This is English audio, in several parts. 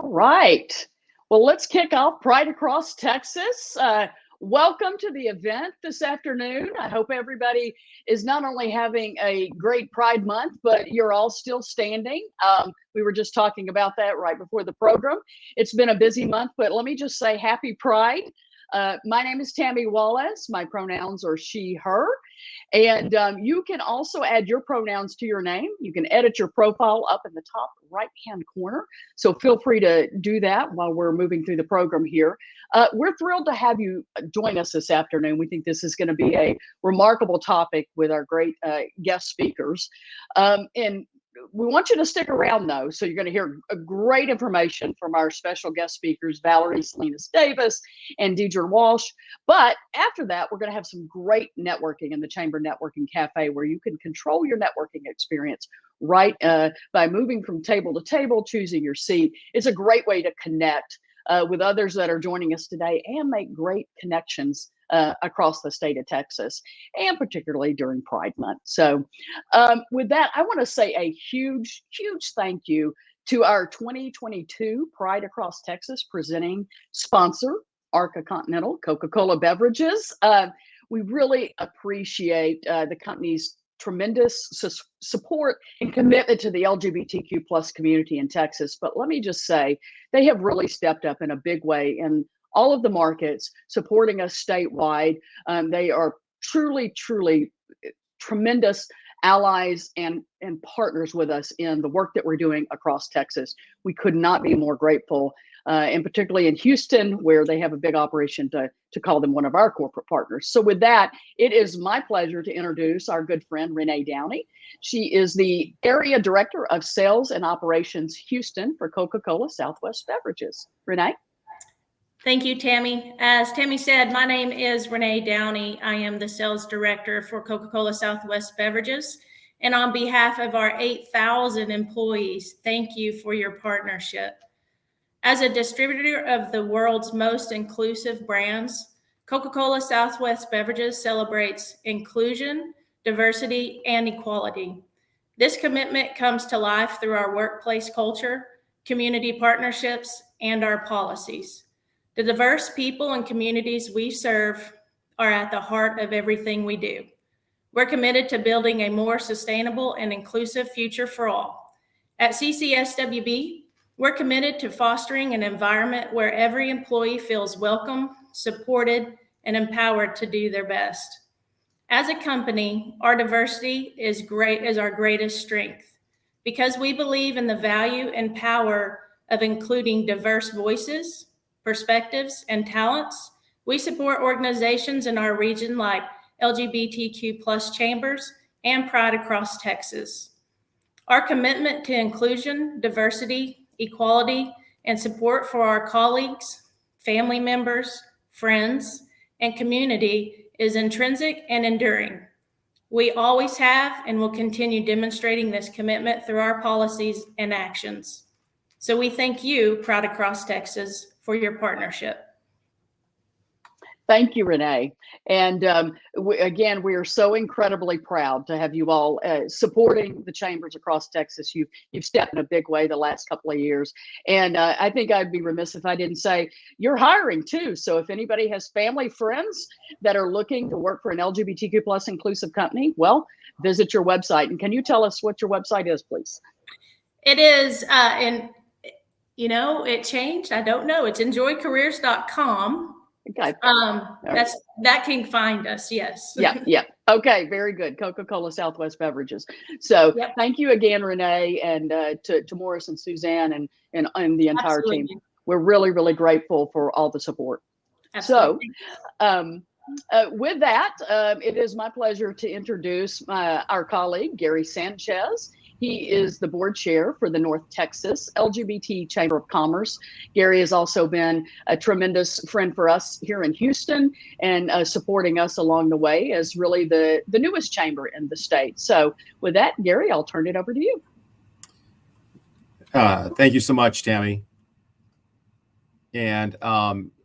All right. Well, let's kick off Pride Across Texas. Welcome to the event this afternoon. I hope everybody is not only having a great Pride Month, but you're all still standing. We were just talking about that right before the program. It's been a busy month, but let me just say happy Pride. My name is Tammy Wallace. My pronouns are she, her. And you can also add your pronouns to your name. You can edit your profile up in the top right-hand corner. So feel free to do that while we're moving through the program here. We're thrilled to have you join us this afternoon. We think this is going to be a remarkable topic with our great guest speakers. And we want you to stick around, though. So you're going to hear great information from our special guest speakers, Valerie Salinas Davis and Deidre Walsh. But after that, we're going to have some great networking in the Chamber Networking Cafe, where you can control your networking experience right by moving from table to table, choosing your seat. It's a great way to connect with others that are joining us today and make great connections across the state of Texas, and particularly during Pride Month. So with that, I want to say a huge, huge thank you to our 2022 Pride Across Texas presenting sponsor, Arca Continental Coca-Cola Beverages. We really appreciate the company's tremendous support and commitment to the LGBTQ plus community in Texas. But let me just say, they have really stepped up in a big way in all of the markets, supporting us statewide. They are truly, truly tremendous allies and partners with us in the work that we're doing across Texas. We could not be more grateful, and particularly in Houston, where they have a big operation, to call them one of our corporate partners. So with that, it is my pleasure to introduce our good friend, Renee Downey. She is the Area Director of Sales and Operations Houston for Coca-Cola Southwest Beverages. Renee? Thank you, Tammy. As Tammy said, my name is Renee Downey. I am the Sales Director for Coca-Cola Southwest Beverages. And on behalf of our 8,000 employees, thank you for your partnership. As a distributor of the world's most inclusive brands, Coca-Cola Southwest Beverages celebrates inclusion, diversity, and equality. This commitment comes to life through our workplace culture, community partnerships, and our policies. The diverse people and communities we serve are at the heart of everything we do. We're committed to building a more sustainable and inclusive future for all. At CCSWB, we're committed to fostering an environment where every employee feels welcome, supported, and empowered to do their best. As a company, our diversity is our greatest strength, because we believe in the value and power of including diverse voices, perspectives, and talents. We support organizations in our region like LGBTQ plus chambers and Pride Across Texas. Our commitment to inclusion, diversity, equality, and support for our colleagues, family members, friends, and community is intrinsic and enduring. We always have and will continue demonstrating this commitment through our policies and actions. So we thank you, Pride Across Texas, for your partnership. Thank you, Renee. And again, we are so incredibly proud to have you all supporting the chambers across Texas. You've stepped in a big way the last couple of years. And I think I'd be remiss if I didn't say you're hiring too. So if anybody has family, friends that are looking to work for an LGBTQ plus inclusive company, well, visit your website. And can you tell us what your website is, please? It is, it changed. I don't know. It's enjoycareers.com. Okay. That can find us. Yes. Yeah. Okay. Very good. Coca-Cola Southwest Beverages. So Thank you again, Renee, and to Morris and Suzanne and the entire team. We're really, really grateful for all the support. Absolutely. So with that, it is my pleasure to introduce our colleague, Gary Sanchez. He is the board chair for the North Texas LGBT Chamber of Commerce. Gary has also been a tremendous friend for us here in Houston and supporting us along the way as really the newest chamber in the state. So with that, Gary, I'll turn it over to you. Thank you so much, Tammy. And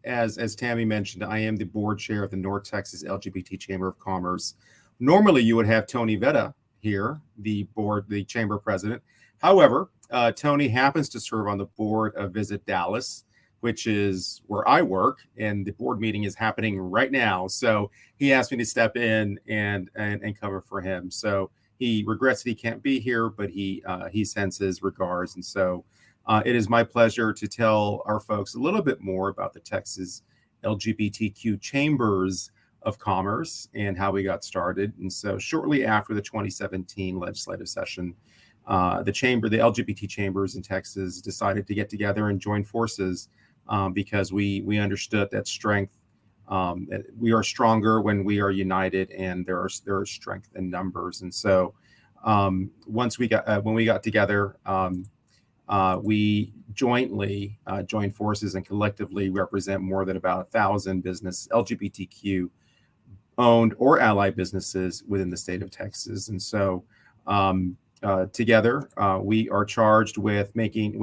as Tammy mentioned, I am the board chair of the North Texas LGBT Chamber of Commerce. Normally, you would have Tony Vetta here, the chamber president. However, Tony happens to serve on the board of Visit Dallas, which is where I work, and the board meeting is happening right now. So he asked me to step in and cover for him. So he regrets that he can't be here, but he sends his regards. And so it is my pleasure to tell our folks a little bit more about the Texas LGBTQ Chambers of Commerce and how we got started. And so shortly after the 2017 legislative session, the LGBT chambers in Texas decided to get together and join forces because we understood that strength. We are stronger when we are united, and there is strength in numbers. And so when we got together, we jointly joined forces and collectively represent more than about 1,000 business LGBTQ owned or allied businesses within the state of Texas. And so together we are charged with making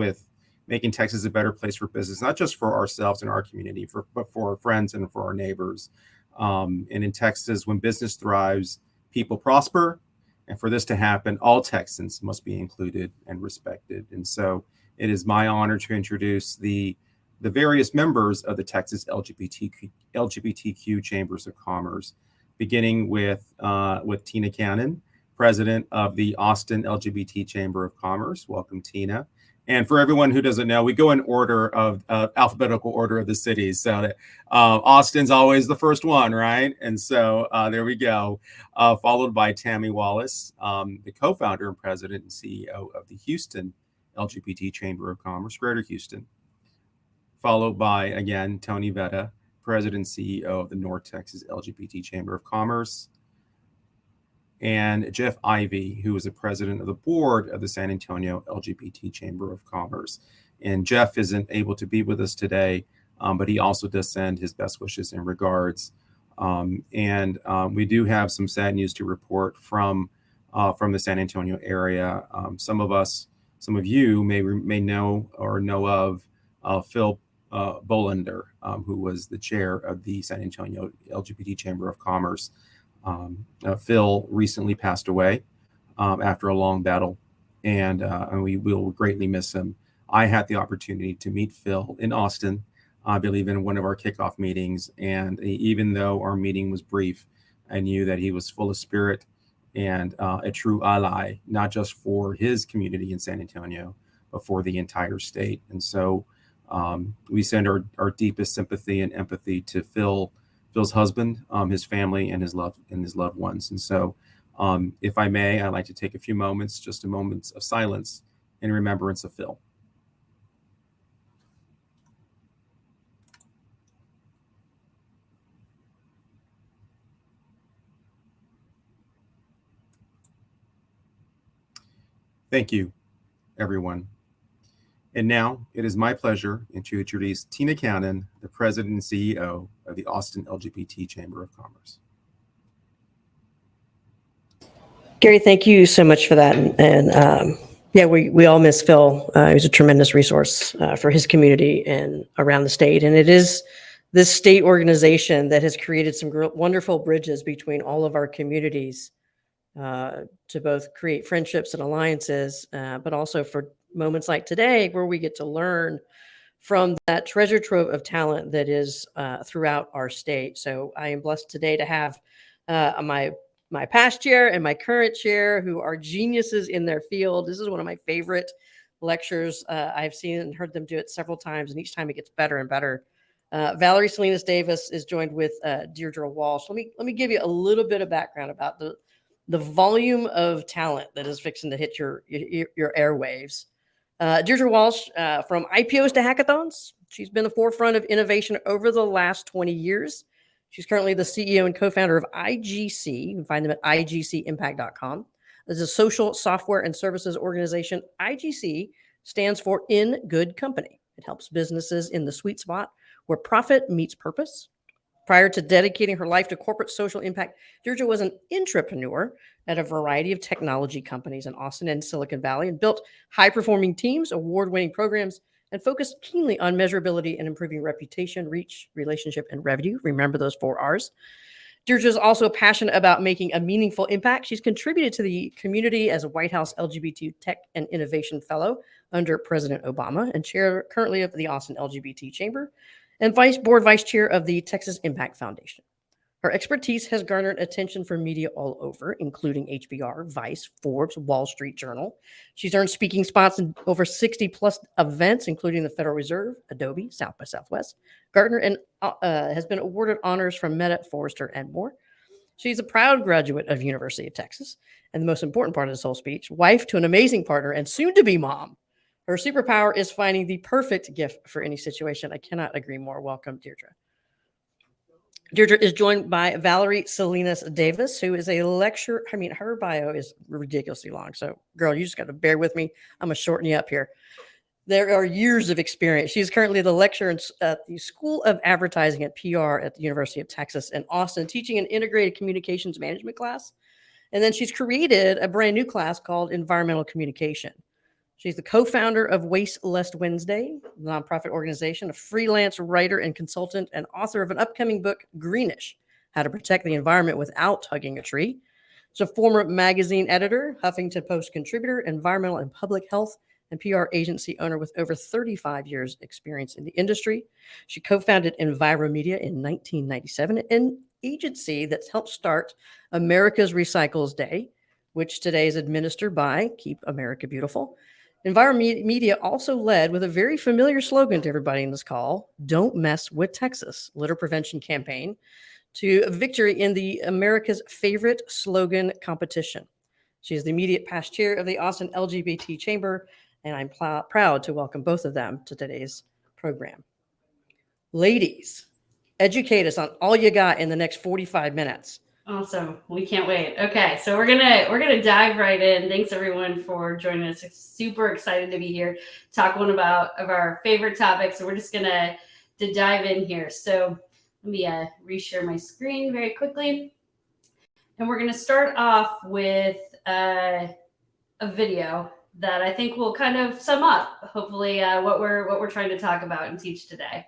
Texas a better place for business, not just for ourselves and our community, but for our friends and for our neighbors. And in Texas, when business thrives, people prosper. And for this to happen, all Texans must be included and respected. And so it is my honor to introduce the various members of the Texas LGBTQ Chambers of Commerce, beginning with Tina Cannon, president of the Austin LGBT Chamber of Commerce. Welcome, Tina. And for everyone who doesn't know, we go in order of alphabetical order of the cities. So Austin's always the first one, right? And so there we go. Followed by Tammy Wallace, the co-founder and president and CEO of the Houston LGBT Chamber of Commerce, Greater Houston. Followed by, again, Tony Vetta, president and CEO of the North Texas LGBT Chamber of Commerce. And Jeff Ivey, who is the president of the board of the San Antonio LGBT Chamber of Commerce. And Jeff isn't able to be with us today, but he also does send his best wishes and regards. We do have some sad news to report from the San Antonio area. Some of you may know of Phil Bolander, who was the chair of the San Antonio LGBT Chamber of Commerce. Phil recently passed away after a long battle, and we will greatly miss him. I had the opportunity to meet Phil in Austin, I believe in one of our kickoff meetings, and even though our meeting was brief, I knew that he was full of spirit and a true ally, not just for his community in San Antonio, but for the entire state. And so we send our deepest sympathy and empathy to Phil's husband, his family, and his loved ones. And so, if I may, I'd like to take a few moments, just a moment of silence in remembrance of Phil. Thank you, everyone. And now it is my pleasure to introduce Tina Cannon, the president and CEO of the Austin LGBT Chamber of Commerce. Gary, thank you so much for that. And yeah, we all miss Phil. He was a tremendous resource for his community and around the state. And it is this state organization that has created some wonderful bridges between all of our communities to both create friendships and alliances, but also for moments like today where we get to learn from that treasure trove of talent that is throughout our state. So I am blessed today to have my past chair and my current chair, who are geniuses in their field. This is one of my favorite lectures. I've seen and heard them do it several times, and each time it gets better and better. Valerie Salinas Davis is joined with Deirdre Walsh. Let me give you a little bit of background about the volume of talent that is fixing to hit your airwaves. Deirdre Walsh, from IPOs to hackathons, she's been the forefront of innovation over the last 20 years. She's currently the CEO and co-founder of IGC. You can find them at igcimpact.com. This is a social software and services organization. IGC stands for In Good Company. It helps businesses in the sweet spot where profit meets purpose. Prior to dedicating her life to corporate social impact, Deirdre was an intrapreneur at a variety of technology companies in Austin and Silicon Valley, and built high-performing teams, award-winning programs, and focused keenly on measurability and improving reputation, reach, relationship, and revenue. Remember those 4 R's. Deirdre is also passionate about making a meaningful impact. She's contributed to the community as a White House LGBT Tech and Innovation Fellow under President Obama and chair currently of the Austin LGBT Chamber and vice chair of the Texas Impact Foundation. Her expertise has garnered attention from media all over, including HBR, Vice, Forbes, Wall Street Journal. She's earned speaking spots in over 60 plus events, including the Federal Reserve, Adobe, South by Southwest, Gartner, and has been awarded honors from Meta, Forrester, and more. She's a proud graduate of University of Texas, and the most important part of this whole speech, wife to an amazing partner and soon-to-be mom. Her superpower is finding the perfect gift for any situation. I cannot agree more. Welcome, Deirdre. Deirdre is joined by Valerie Salinas Davis, who is a lecturer. I mean, her bio is ridiculously long. So, girl, you just got to bear with me. I'm going to shorten you up here. There are years of experience. She's currently the lecturer at the School of Advertising at PR at the University of Texas in Austin, teaching an integrated communications management class. And then she's created a brand new class called Environmental Communication. She's the co-founder of Waste Less Wednesday, a nonprofit organization, a freelance writer and consultant, and author of an upcoming book, Greenish, How to Protect the Environment Without Hugging a Tree. She's a former magazine editor, Huffington Post contributor, environmental and public health, and PR agency owner with over 35 years experience in the industry. She co-founded Enviromedia in 1997, an agency that's helped start America's Recycles Day, which today is administered by Keep America Beautiful. Enviromedia also led with a very familiar slogan to everybody in this call, Don't Mess with Texas, litter prevention campaign, to a victory in the America's Favorite Slogan competition. She is the immediate past chair of the Austin LGBT Chamber, and I'm proud to welcome both of them to today's program. Ladies, educate us on all you got in the next 45 minutes. Awesome. We can't wait. Okay, so we're gonna dive right in. Thanks everyone for joining us. Super excited to be here, talk one of our favorite topics. So we're just gonna dive in here. So let me reshare my screen very quickly, and we're gonna start off with a video that I think will kind of sum up, hopefully, what we're trying to talk about and teach today.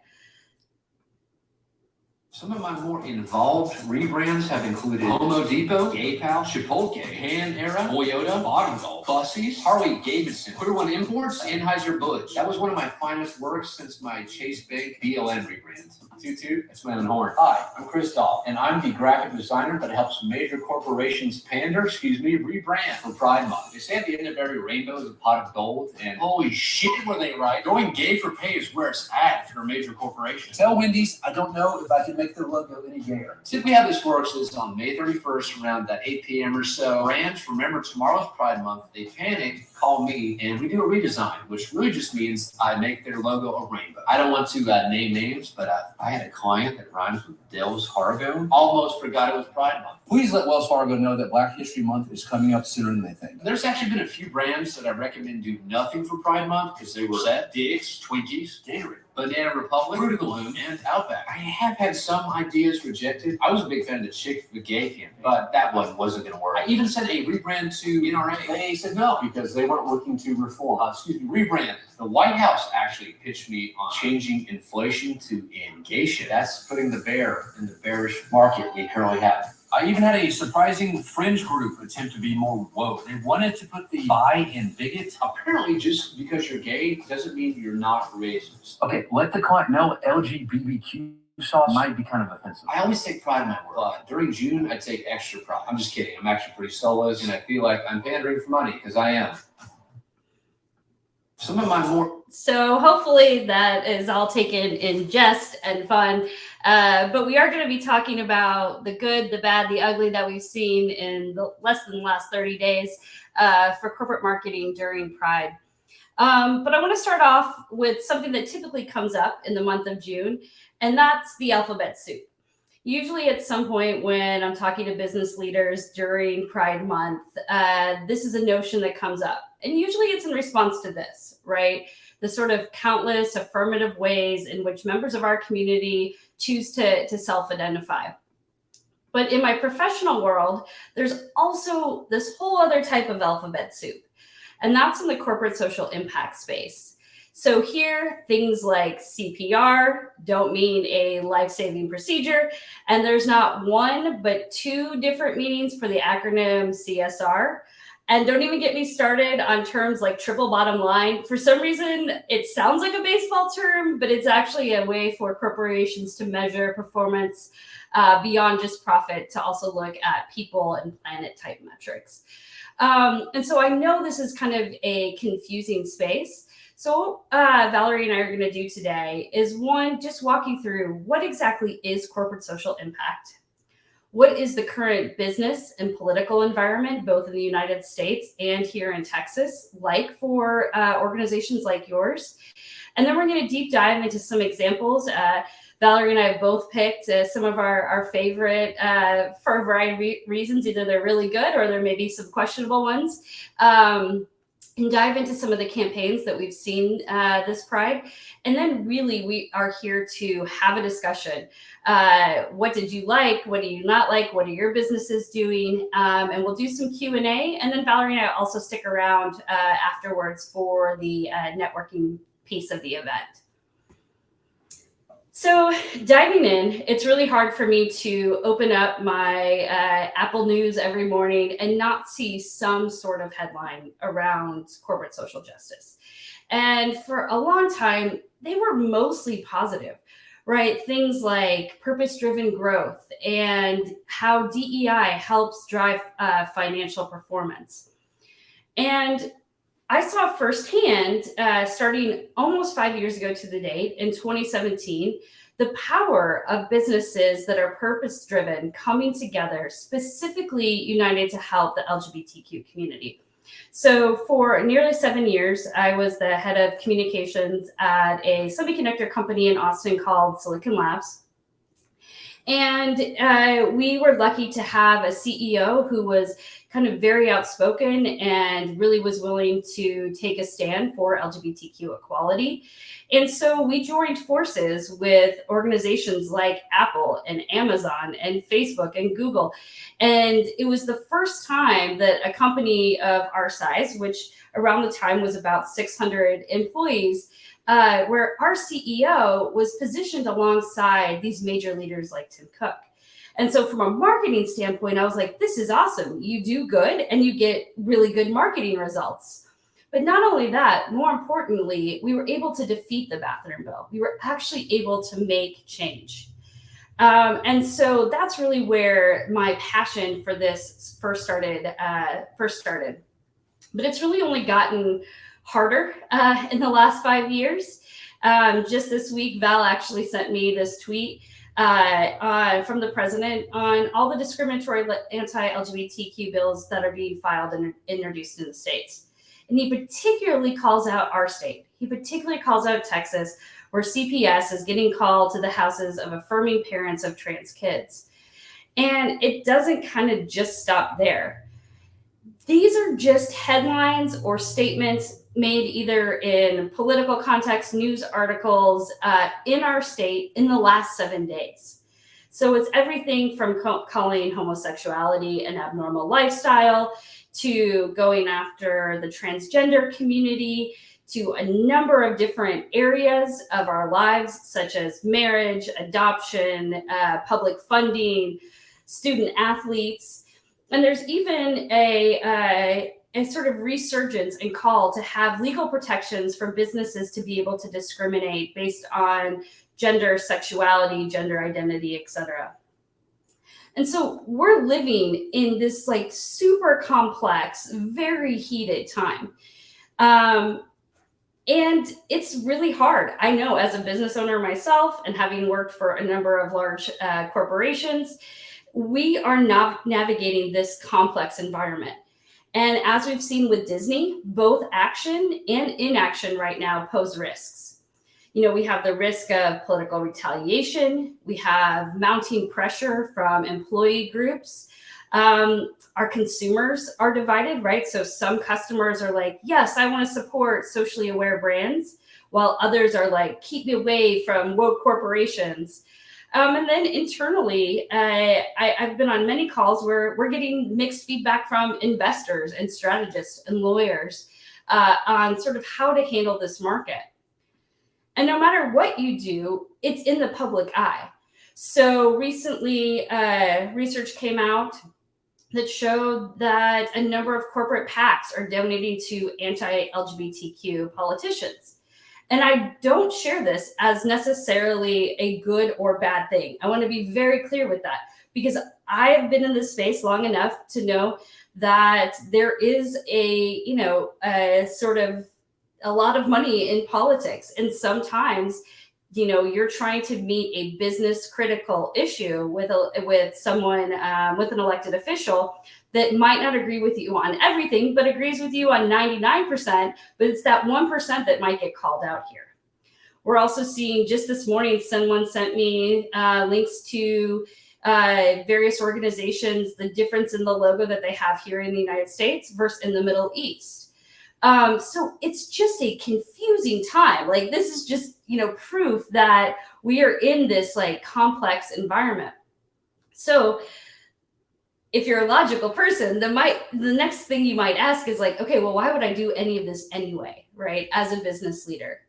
Some of my more involved rebrands have included Home Depot, Gay Pal, Chipotle, Pan-Era, Toyota, Bottom, Bussies, Harley-Davidson, Quitter One Imports, Anheuser-Busch. That was one of my finest works since my Chase Bank BLN rebrand. Toot, that's my own horn. Hi, I'm Chris Dahl, and I'm the graphic designer that helps major corporations rebrand for Pride Month. They say at the end of every rainbow is a pot of gold, and holy shit, were they right. Going gay for pay is where it's at for a major corporation. Tell Wendy's I don't know if I can make their logo any gayer. Typically how this works is on May 31st around 8 p.m. or so. Brands remember tomorrow's Pride Month. They panic, call me, and we do a redesign, which really just means I make their logo a rainbow. I don't want to name names, but I had a client that rhymes with Wells Fargo. Almost forgot it was Pride Month. Please let Wells Fargo know that Black History Month is coming up sooner than they think. There's actually been a few brands that I recommend do nothing for Pride Month because they were set. Dicks, Twinkies, Gatorade, Banana Republic, Fruit of the Loom, and Outback. I have had some ideas rejected. I was a big fan of the Chick for the Gay campaign, but that one wasn't going to work. I even sent a rebrand to NRA. They said no because they weren't looking to reform. Rebrand. The White House actually pitched me on changing inflation to engation. That's putting the bear in the bearish market we currently have. I even had a surprising fringe group attempt to be more woke. They wanted to put the bi in bigot. Apparently, just because you're gay doesn't mean you're not racist. Okay, let the client know LGBTQ sauce might be kind of offensive. I always take pride in my work, but during June, I take extra pride. I'm just kidding. I'm actually pretty soulless, and I feel like I'm pandering for money because I am. Some of my more... So hopefully that is all taken in jest and fun. But we are going to be talking about the good, the bad, the ugly that we've seen in less than the last 30 days for corporate marketing during Pride. But I want to start off with something that typically comes up in the month of June, and that's the alphabet soup. Usually at some point when I'm talking to business leaders during Pride Month, this is a notion that comes up. And usually it's in response to this, right? The sort of countless affirmative ways in which members of our community choose to self-identify. But in my professional world, there's also this whole other type of alphabet soup, and that's in the corporate social impact space. So here, things like CPR don't mean a life-saving procedure, and there's not one, but two different meanings for the acronym CSR. And don't even get me started on terms like triple bottom line. For some reason, it sounds like a baseball term, but it's actually a way for corporations to measure performance beyond just profit, to also look at people and planet type metrics. And so I know this is kind of a confusing space. So what Valerie and I are going to do today is, one, just walk you through what exactly is corporate social impact. What is the current business and political environment, both in the United States and here in Texas, like for organizations like yours? And then we're going to deep dive into some examples. Valerie and I have both picked some of our favorite for a variety of reasons. Either they're really good or there may be some questionable ones. And dive into some of the campaigns that we've seen this Pride. And then really we are here to have a discussion. What did you like? What do you not like? What are your businesses doing? And we'll do some Q&A. And then Valerie and I also stick around afterwards for the networking piece of the event. So diving in, it's really hard for me to open up my Apple News every morning and not see some sort of headline around corporate social justice. And for a long time, they were mostly positive, right? Things like purpose-driven growth and how DEI helps drive financial performance. And I saw firsthand, starting almost 5 years ago to the date, in 2017, the power of businesses that are purpose-driven coming together, specifically united to help the LGBTQ community. So for nearly 7 years, I was the head of communications at a semiconductor company in Austin called Silicon Labs. And we were lucky to have a CEO who was kind of very outspoken and really was willing to take a stand for LGBTQ equality. And so we joined forces with organizations like Apple and Amazon and Facebook and Google. And it was the first time that a company of our size, which around the time was about 600 employees, where our CEO was positioned alongside these major leaders like Tim Cook. And so from a marketing standpoint, I was like, this is awesome. You do good and you get really good marketing results. But not only that, more importantly, we were able to defeat the bathroom bill. We were actually able to make change. And so that's really where my passion for this first started. But it's really only gotten harder in the last 5 years. Just this week, Val actually sent me this tweet from the president on all the discriminatory anti-LGBTQ bills that are being filed and introduced in the states. And he particularly calls out our state. He particularly calls out Texas, where CPS is getting called to the houses of affirming parents of trans kids. And it doesn't kind of just stop there. These are just headlines or statements made either in political context, news articles in our state in the last 7 days. So it's everything from calling homosexuality an abnormal lifestyle, to going after the transgender community, to a number of different areas of our lives, such as marriage, adoption, public funding, student athletes. And there's even a sort of resurgence and call to have legal protections for businesses to be able to discriminate based on gender, sexuality, gender identity, etc. And so we're living in this like super complex, very heated time. And it's really hard. I know, as a business owner myself and having worked for a number of large corporations, we are not navigating this complex environment. And as we've seen with Disney, both action and inaction right now pose risks. You know, we have the risk of political retaliation. We have mounting pressure from employee groups. Our consumers are divided, right? So some customers are like, yes, I want to support socially aware brands, while others are like, keep me away from woke corporations. And then internally, I've been on many calls where we're getting mixed feedback from investors and strategists and lawyers on sort of how to handle this market. And no matter what you do, it's in the public eye. So recently, research came out that showed that a number of corporate PACs are donating to anti-LGBTQ politicians. And I don't share this as necessarily a good or bad thing. I want to be very clear with that, because I have been in this space long enough to know that there is a sort of a lot of money in politics. And sometimes, you're trying to meet a business critical issue with someone, with an elected official that might not agree with you on everything, but agrees with you on 99%, but it's that 1% that might get called out here. We're also seeing, just this morning, someone sent me links to various organizations, the difference in the logo that they have here in the United States versus in the Middle East. So it's just a confusing time. Like, this is just, proof that we are in this like complex environment. So if you're a logical person, the next thing you might ask is like, okay, well, why would I do any of this anyway, right? As a business leader.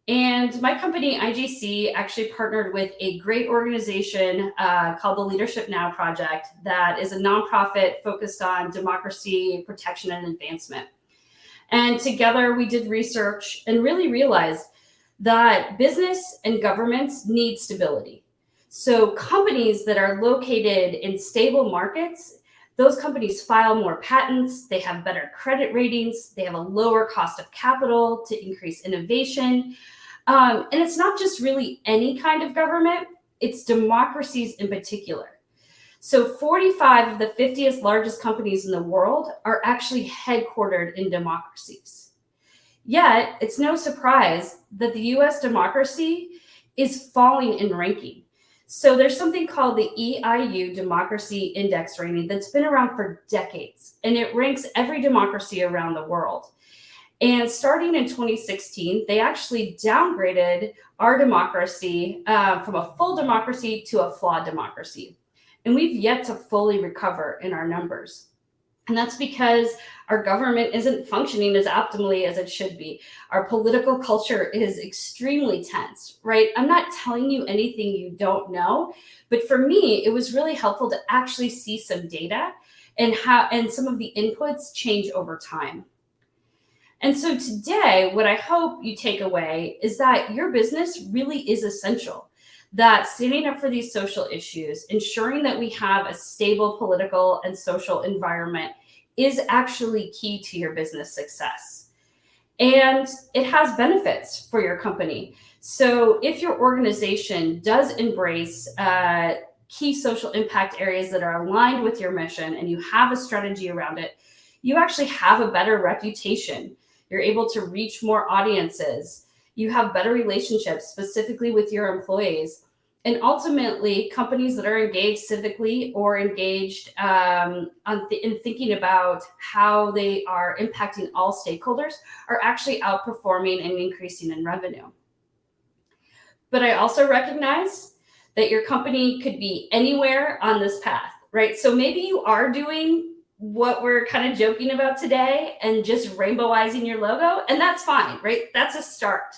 And my company, IGC, actually partnered with a great organization called the Leadership Now Project, that is a nonprofit focused on democracy, protection, and advancement. And together we did research and really realized that business and governments need stability. So companies that are located in stable markets, those companies file more patents, they have better credit ratings, they have a lower cost of capital to increase innovation. And it's not just really any kind of government, it's democracies in particular. So 45 of the 50th largest companies in the world are actually headquartered in democracies. Yet, it's no surprise that the US democracy is falling in ranking. So there's something called the EIU Democracy Index rating that's been around for decades, and it ranks every democracy around the world. And starting in 2016, they actually downgraded our democracy from a full democracy to a flawed democracy. And we've yet to fully recover in our numbers. And that's because our government isn't functioning as optimally as it should be. Our political culture is extremely tense, right? I'm not telling you anything you don't know, but for me, it was really helpful to actually see some data and some of the inputs change over time. And so today, what I hope you take away is that your business really is essential. That standing up for these social issues, ensuring that we have a stable political and social environment is actually key to your business success. And it has benefits for your company. So if your organization does embrace key social impact areas that are aligned with your mission and you have a strategy around it, you actually have a better reputation. You're able to reach more audiences. You have better relationships specifically with your employees. And ultimately, companies that are engaged civically or engaged in thinking about how they are impacting all stakeholders are actually outperforming and increasing in revenue. But I also recognize that your company could be anywhere on this path, right? So maybe you are doing what we're kind of joking about today and just rainbowizing your logo, and that's fine, right? That's a start.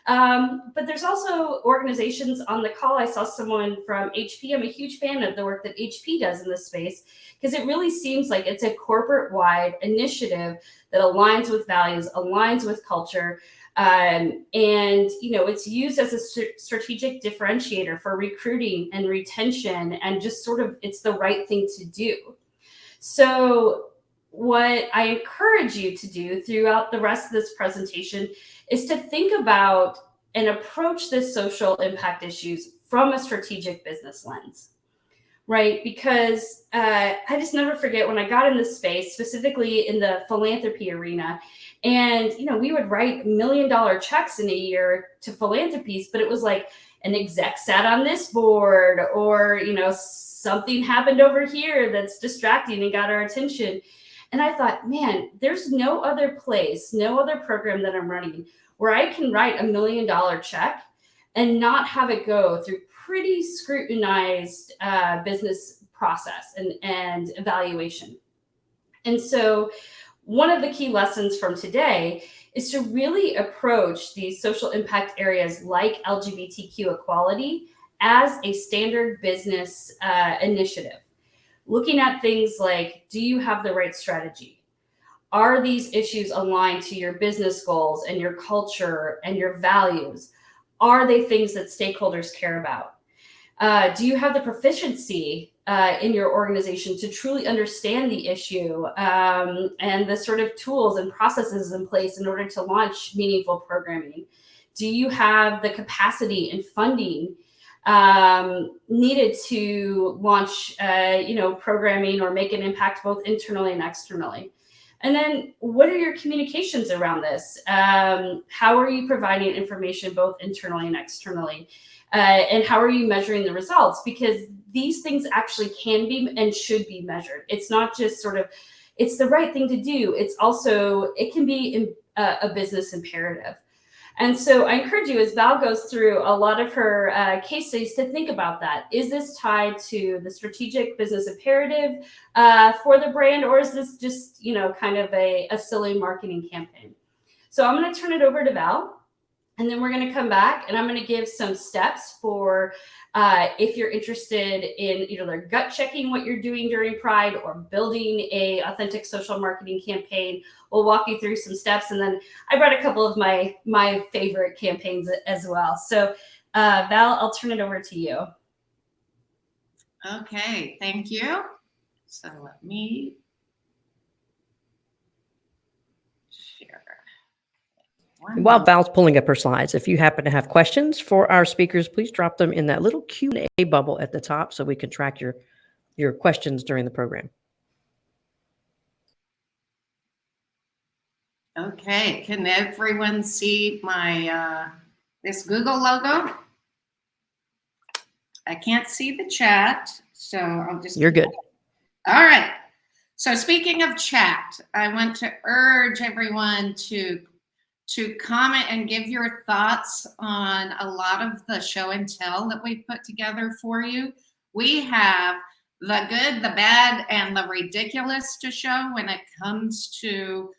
But there's also organizations on the call. I saw someone from HP. I'm a huge fan of the work that HP does in this space, because it really seems like it's a corporate-wide initiative that aligns with values, aligns with culture, and it's used as a strategic differentiator for recruiting and retention, and just sort of it's the right thing to do. So what I encourage you to do throughout the rest of this presentation is to think about and approach this social impact issues from a strategic business lens, right? Because I just never forget when I got in this space, specifically in the philanthropy arena, and we would write $1 million checks in a year to philanthropies, but it was like an exec sat on this board, or something happened over here that's distracting and got our attention. And I thought, man, there's no other place, no other program that I'm running where I can write $1 million check and not have it go through pretty scrutinized business process and evaluation. And so one of the key lessons from today is to really approach these social impact areas like LGBTQ equality as a standard business initiative. Looking at things like, do you have the right strategy? Are these issues aligned to your business goals and your culture and your values? Are they things that stakeholders care about? Do you have the proficiency in your organization to truly understand the issue and the sort of tools and processes in place in order to launch meaningful programming? Do you have the capacity and funding needed to launch, programming or make an impact both internally and externally? And then what are your communications around this? How are you providing information both internally and externally? And how are you measuring the results? Because these things actually can be and should be measured. It's not just sort of, it's the right thing to do. It's also, it can be a business imperative. And so I encourage you, as Val goes through a lot of her case studies, to think about that. Is this tied to the strategic business imperative for the brand, or is this just, kind of a silly marketing campaign? So I'm going to turn it over to Val. And then we're going to come back and I'm going to give some steps for if you're interested in either gut checking what you're doing during Pride or building a authentic social marketing campaign. We'll walk you through some steps. And then I brought a couple of my favorite campaigns as well. So Val, I'll turn it over to you. Okay, thank you. So let me share. While Val's pulling up her slides, if you happen to have questions for our speakers, please drop them in that little Q&A bubble at the top so we can track your questions during the program. Okay, can everyone see my this Google logo? I can't see the chat, so I'll just... You're good. All right. So speaking of chat, I want to urge everyone to comment and give your thoughts on a lot of the show and tell that we put together for you. We have the good, the bad, and the ridiculous to show when it comes to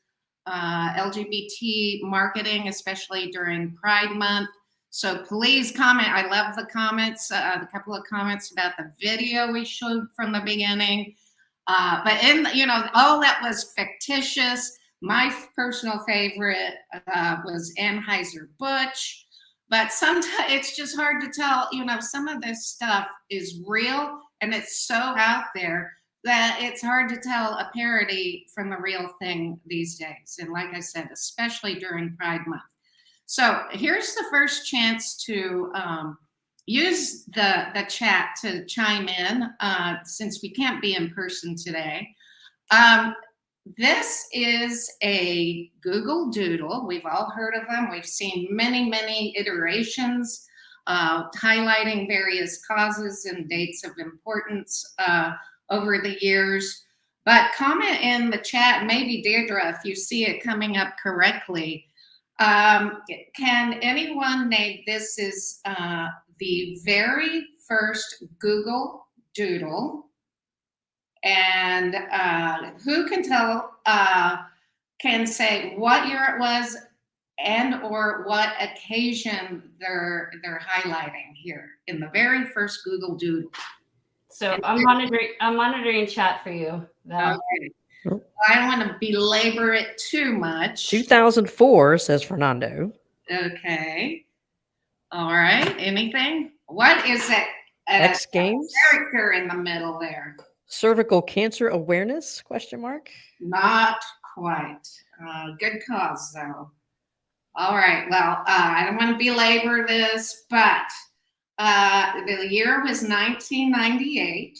LGBT marketing, especially during Pride Month. So please comment. I love the comments, a couple of comments about the video we showed from the beginning. But all that was fictitious. My personal favorite was Anheuser-Busch, but sometimes it's just hard to tell, some of this stuff is real and it's so out there that it's hard to tell a parody from the real thing these days. And like I said, especially during Pride Month. So here's the first chance to use the chat to chime in since we can't be in person today. This is a Google Doodle. We've all heard of them. We've seen many, many iterations highlighting various causes and dates of importance over the years. But comment in the chat, maybe Deirdre, if you see it coming up correctly. Can anyone name, this is the very first Google Doodle. And who can tell, can say what year it was and or what occasion they're highlighting here in the very first Google Doodle. So I'm monitoring chat for you, Val. Okay. I don't want to belabor it too much. 2004, says Fernando. Okay. All right. Anything? What is it? X Games? Character in the middle there. Cervical cancer awareness, ? Not quite. Good cause, though. All right. Well, I don't want to belabor this, but the year was 1998,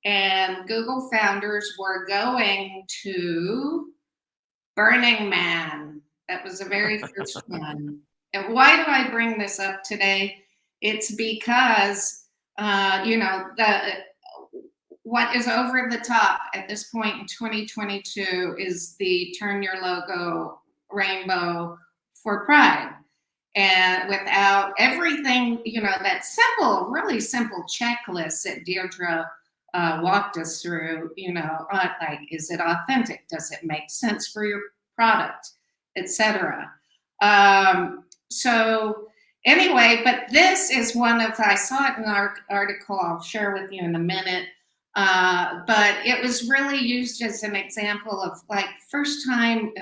and Google founders were going to Burning Man. That was the very first one. And why do I bring this up today? It's because, what is over the top at this point in 2022 is the turn your logo rainbow for Pride. And without everything, that simple, really simple checklist that Deirdre walked us through, like, is it authentic? Does it make sense for your product, etc. So anyway, but this is one of, I saw it in our article, I'll share with you in a minute, but it was really used as an example of like first time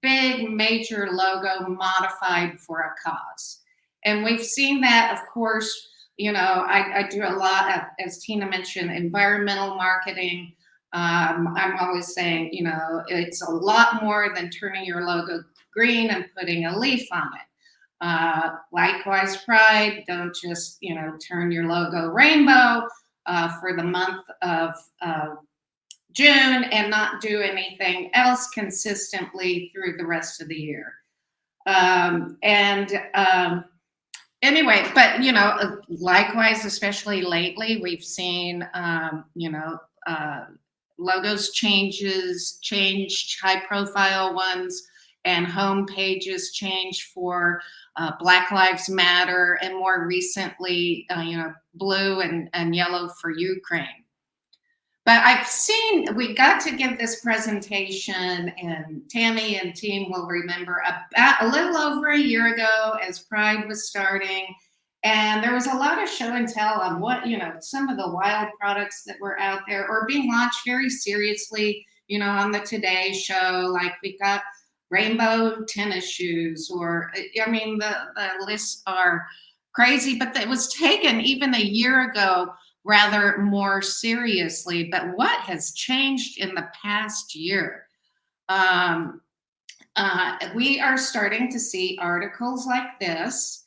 big major logo modified for a cause. And we've seen that, of course, I do a lot of, as Tina mentioned, environmental marketing. I'm always saying, it's a lot more than turning your logo green and putting a leaf on it. Likewise, Pride, don't just, turn your logo rainbow for the month of June and not do anything else consistently through the rest of the year. Anyway, but, likewise, especially lately, we've seen, logos changed, high profile ones, and home pages changed for Black Lives Matter, and more recently, blue and yellow for Ukraine. But I've seen, we got to give this presentation, and Tammy and team will remember, about a little over a year ago as Pride was starting. And there was a lot of show and tell on what, some of the wild products that were out there or being launched very seriously, on the Today Show. Like we got rainbow tennis shoes, or, the lists are crazy, but it was taken even a year ago rather more seriously. But what has changed in the past year? We are starting to see articles like this.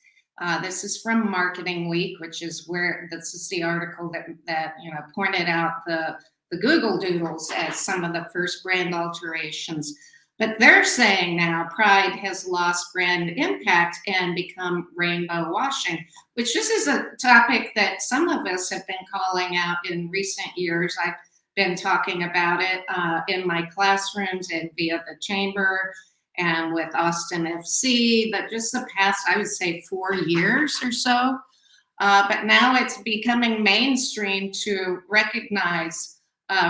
This is from Marketing Week, which is this is the article that pointed out the Google Doodles as some of the first brand alterations. But they're saying now Pride has lost brand impact and become rainbow washing, which this is a topic that some of us have been calling out in recent years. I've been talking about it in my classrooms and via the chamber and with Austin FC, that just the past, I would say, 4 years or so. But now it's becoming mainstream to recognize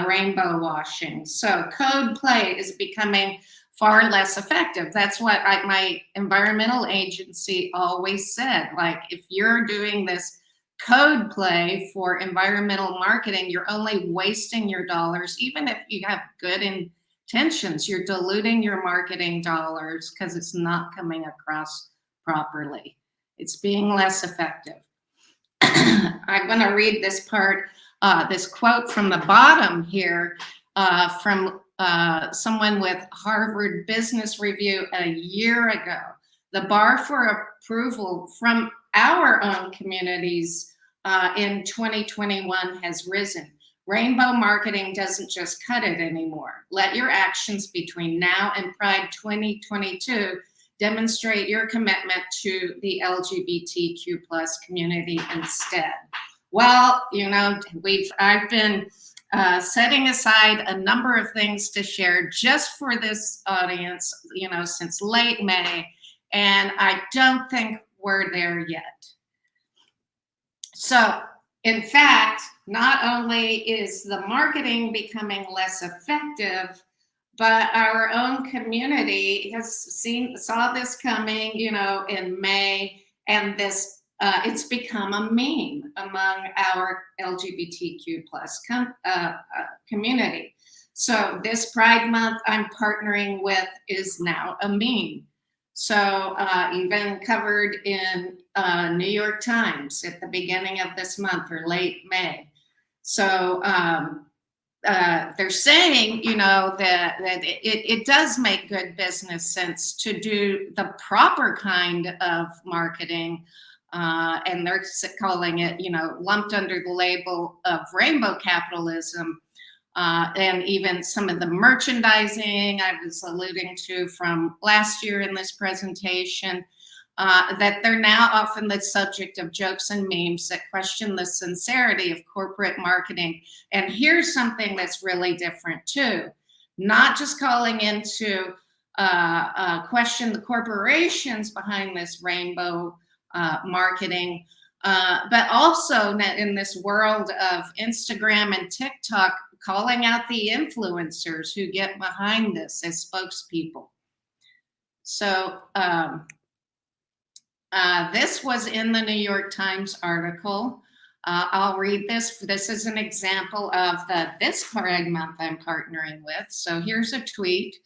rainbow washing. So code play is becoming far less effective. That's what my environmental agency always said. Like, if you're doing this code play for environmental marketing, you're only wasting your dollars. Even if you have good intentions, you're diluting your marketing dollars because it's not coming across properly. It's being less effective. I'm going to read this part, this quote from the bottom here from someone with Harvard Business Review a year ago. The bar for approval from our own communities in 2021 has risen. Rainbow marketing doesn't just cut it anymore. Let your actions between now and Pride 2022 demonstrate your commitment to the LGBTQ+ community instead. Well, I've been setting aside a number of things to share just for this audience, since late May, and I don't think we're there yet. So, in fact, not only is the marketing becoming less effective, but our own community saw this coming, in May, and this it's become a meme among our LGBTQ+ community. So this Pride Month I'm partnering with is now a meme. So even covered in New York Times at the beginning of this month or late May. So they're saying, that it does make good business sense to do the proper kind of marketing. And they're calling it, lumped under the label of rainbow capitalism. And even some of the merchandising I was alluding to from last year in this presentation, that they're now often the subject of jokes and memes that question the sincerity of corporate marketing. And here's something that's really different too. Not just calling into question the corporations behind this rainbow marketing, But also in this world of Instagram and TikTok, calling out the influencers who get behind this as spokespeople. So this was in the New York Times article. I'll read this. This is an example of this Pride Month I'm partnering with. So here's a tweet.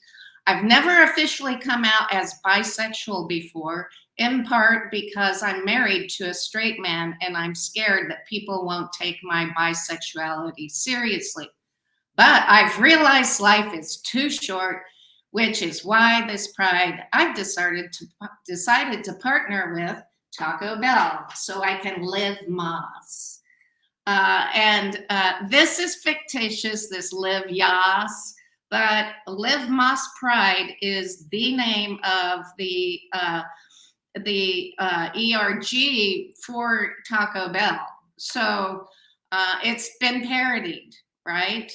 I've never officially come out as bisexual before, in part because I'm married to a straight man and I'm scared that people won't take my bisexuality seriously. But I've realized life is too short, which is why this Pride I've decided to partner with Taco Bell so I can live Moss. This is fictitious, this Live Yas, but Live Moss Pride is the name of the ERG for Taco Bell. So it's been parodied, right?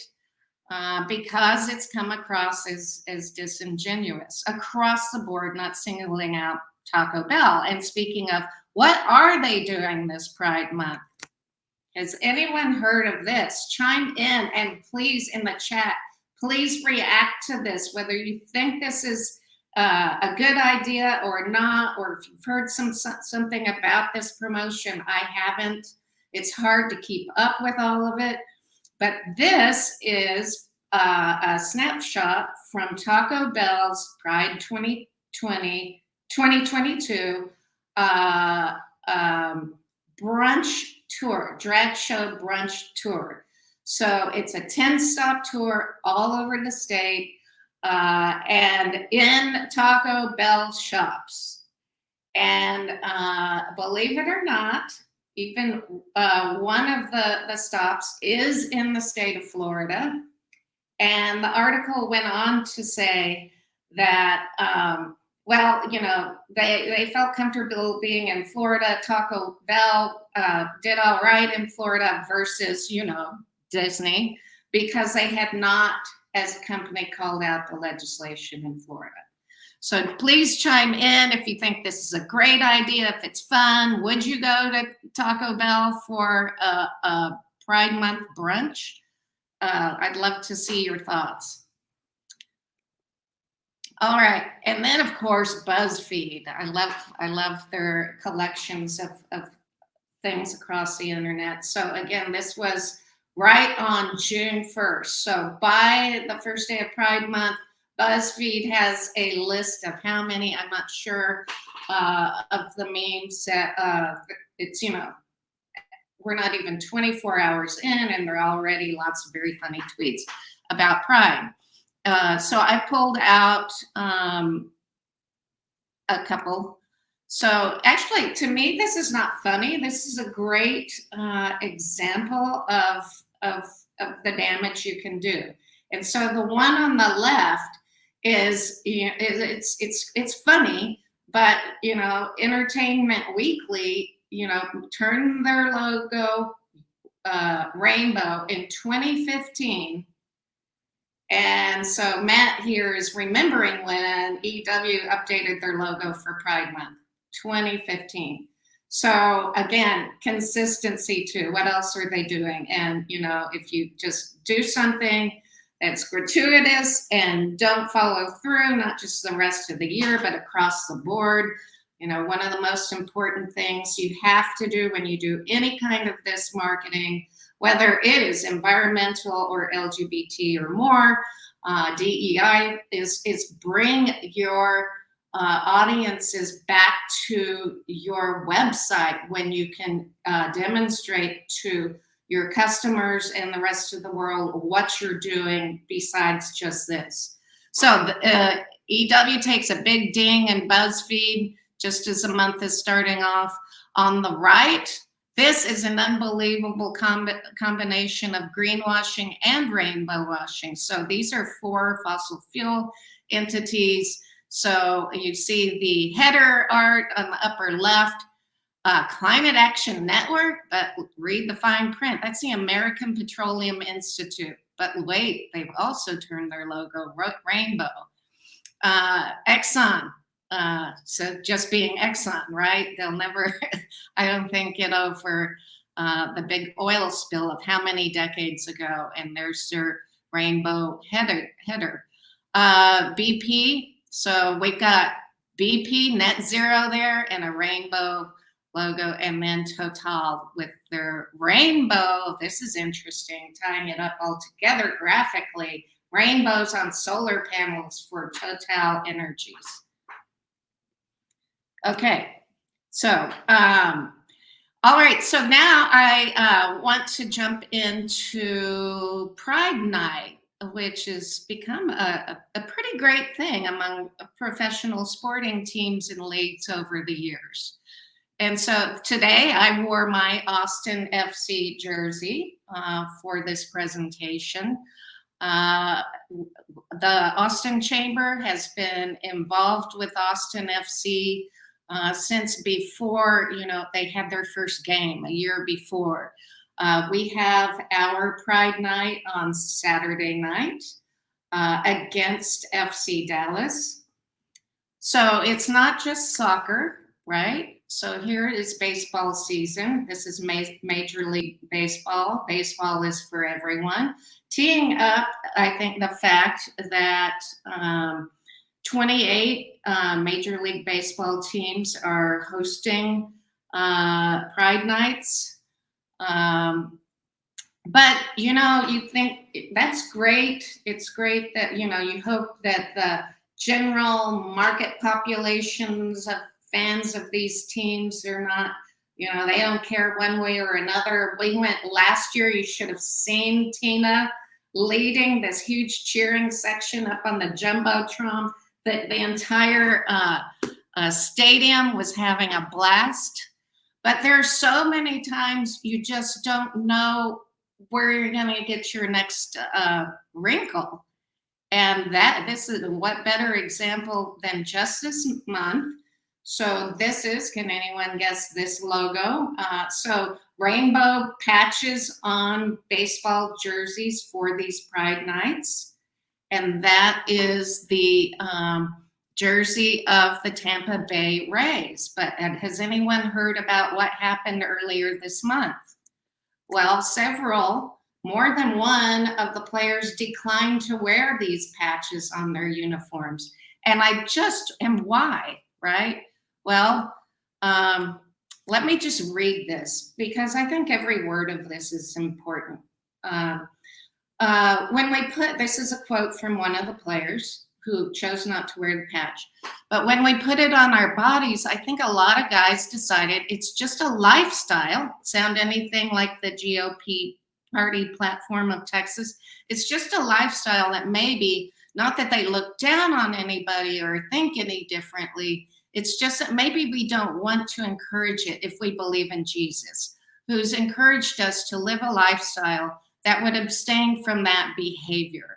Because it's come across as disingenuous across the board, not singling out Taco Bell. And speaking of, what are they doing this Pride Month? Has anyone heard of this? Chime in, and please, in the chat, please react to this, whether you think this is a good idea or not, or if you've heard something about this promotion. I haven't. It's hard to keep up with all of it. But this is a snapshot from Taco Bell's Pride 2022 brunch tour, drag show brunch tour. So it's a 10-stop tour all over the state and in Taco Bell shops. And believe it or not, even one of the stops is in the state of Florida. And the article went on to say that, well, you know, they felt comfortable being in Florida. Taco Bell did all right in Florida versus, you know, Disney, because they had not, as a company, called out the legislation in Florida. So please chime in if you think this is a great idea, if it's fun. Would you go to Taco Bell for a Pride Month brunch? I'd love to see your thoughts. All right, and then of course BuzzFeed. I love their collections of things across the internet. So again, this was right on June 1st. So by the first day of Pride Month, BuzzFeed has a list of how many, I'm not sure, of the memes that it's, you know, we're not even 24 hours in and there are already lots of very funny tweets about Pride. So I pulled out a couple. So actually, to me, this is not funny. This is a great example of the damage you can do. And so the one on the left is, you know, it's funny, but, you know, Entertainment Weekly, you know, turned their logo rainbow in 2015. And so Matt here is remembering when EW updated their logo for Pride Month, 2015. So again, consistency too. What else are they doing? And, you know, if you just do something that's gratuitous and don't follow through, not just the rest of the year, but across the board, you know, one of the most important things you have to do when you do any kind of this marketing, whether it is environmental or LGBT or more, DEI, is bring your audiences back to your website when you can demonstrate to your customers and the rest of the world what you're doing besides just this. So EW takes a big ding in BuzzFeed just as the month is starting off. On the right, this is an unbelievable combination of greenwashing and rainbow washing. So these are 4 fossil fuel entities. So you see the header art on the upper left, Climate Action Network, but read the fine print. That's the American Petroleum Institute. But wait, they've also turned their logo rainbow. Exxon, So just being Exxon, right? They'll never, I don't think, get over the big oil spill of how many decades ago. And there's their rainbow header. BP, so we've got BP net zero there and a rainbow logo, and then Total with their rainbow. This is interesting, tying it up all together graphically. Rainbows on solar panels for Total Energies. Okay, so all right, so now I want to jump into Pride Night, which has become a pretty great thing among professional sporting teams and leagues over the years. And so today I wore my Austin FC jersey for this presentation. The Austin Chamber has been involved with Austin FC since before, they had their first game a year before. We have our Pride Night on Saturday night against FC Dallas. So it's not just soccer, right? So here is baseball season. This is Major League Baseball. Baseball is for everyone. Teeing up, I think, the fact that 28 Major League Baseball teams are hosting Pride Nights. But, you think that's great. It's great that, you hope that the general market populations of fans of these teams are not, they don't care one way or another. We went last year, you should have seen Tina leading this huge cheering section up on the Jumbotron. The entire stadium was having a blast. But there are so many times you just don't know where you're going to get your next wrinkle. And this is what better example than just this month. So this is, can anyone guess this logo? So rainbow patches on baseball jerseys for these Pride Nights. And that is the jersey of the Tampa Bay Rays. But has anyone heard about what happened earlier this month? Well, more than one of the players declined to wear these patches on their uniforms. And why, right? Well, let me just read this because I think every word of this is important. This is a quote from one of the players who chose not to wear the patch. But when we put it on our bodies, I think a lot of guys decided it's just a lifestyle. Sound anything like the GOP party platform of Texas? It's just a lifestyle that maybe, not that they look down on anybody or think any differently. It's just that maybe we don't want to encourage it if we believe in Jesus, who's encouraged us to live a lifestyle that would abstain from that behavior.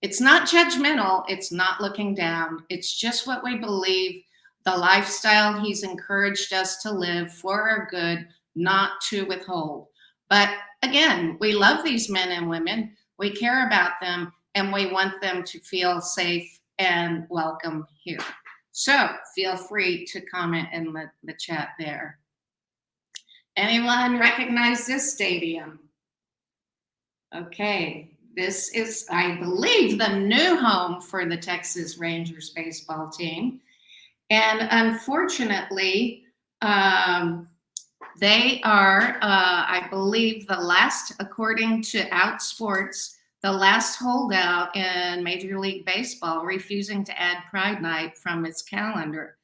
It's not judgmental. It's not looking down. It's just what we believe, the lifestyle he's encouraged us to live for our good, not to withhold. But again, we love these men and women. We care about them, and we want them to feel safe and welcome here. So feel free to comment in the chat there. Anyone recognize this stadium? Okay, this is, I believe, the new home for the Texas Rangers baseball team. And unfortunately, they are, I believe, the last, according to Outsports, the last holdout in Major League Baseball, refusing to add Pride Night from its calendar.